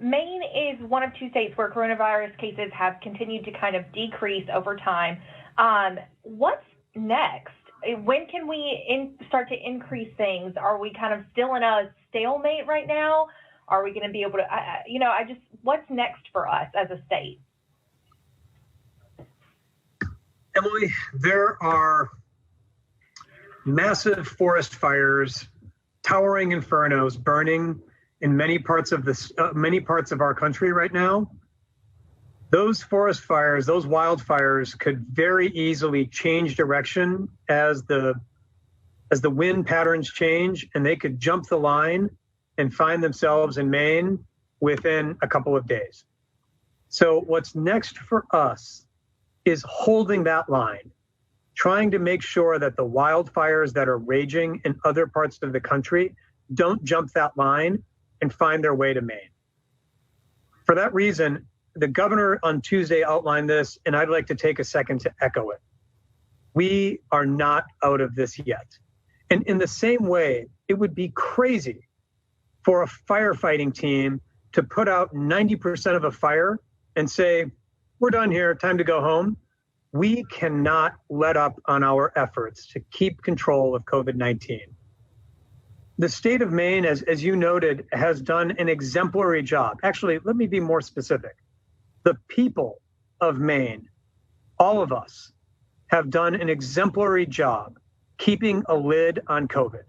Maine is one of two states where coronavirus cases have continued to kind of decrease over time. What's next? When can we start to increase things? Are we kind of still in a stalemate right now? Are we going to be able to, what's next for us as a state? Emily, there are massive forest fires, towering infernos burning in many parts of our country right now. Those forest fires, those wildfires could very easily change direction as the wind patterns change, and they could jump the line and find themselves in Maine within a couple of days. So what's next for us is holding that line, trying to make sure that the wildfires that are raging in other parts of the country don't jump that line and find their way to Maine. For that reason, the governor on Tuesday outlined this, and I'd like to take a second to echo it. We are not out of this yet. And in the same way, it would be crazy for a firefighting team to put out 90% of a fire and say, we're done here, time to go home. We cannot let up on our efforts to keep control of COVID-19. The state of Maine, as you noted, has done an exemplary job. Actually, let me be more specific. The people of Maine, all of us, have done an exemplary job keeping a lid on COVID.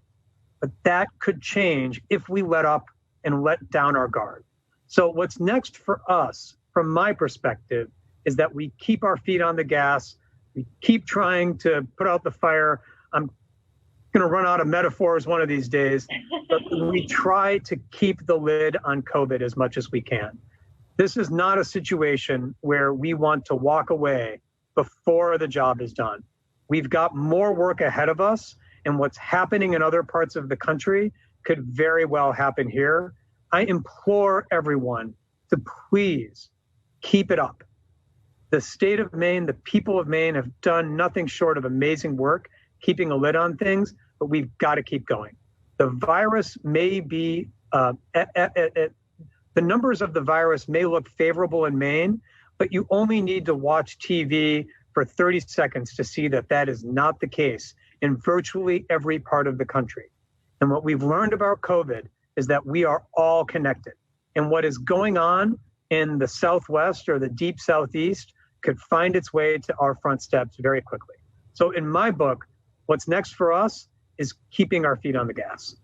But that could change if we let up and let down our guard. So what's next for us, from my perspective, is that we keep our feet on the gas. We keep trying to put out the fire. I'm going to run out of metaphors one of these days, but we try to keep the lid on COVID as much as we can. This is not a situation where we want to walk away before the job is done. We've got more work ahead of us, and what's happening in other parts of the country could very well happen here. I implore everyone to please keep it up. The state of Maine, the people of Maine have done nothing short of amazing work keeping a lid on things, but we've got to keep going. The virus may be, the numbers of the virus may look favorable in Maine, but you only need to watch TV for 30 seconds to see that that is not the case in virtually every part of the country. And what we've learned about COVID is that we are all connected. And what is going on in the Southwest or the deep Southeast could find its way to our front steps very quickly. So in my book, what's next for us is keeping our feet on the gas.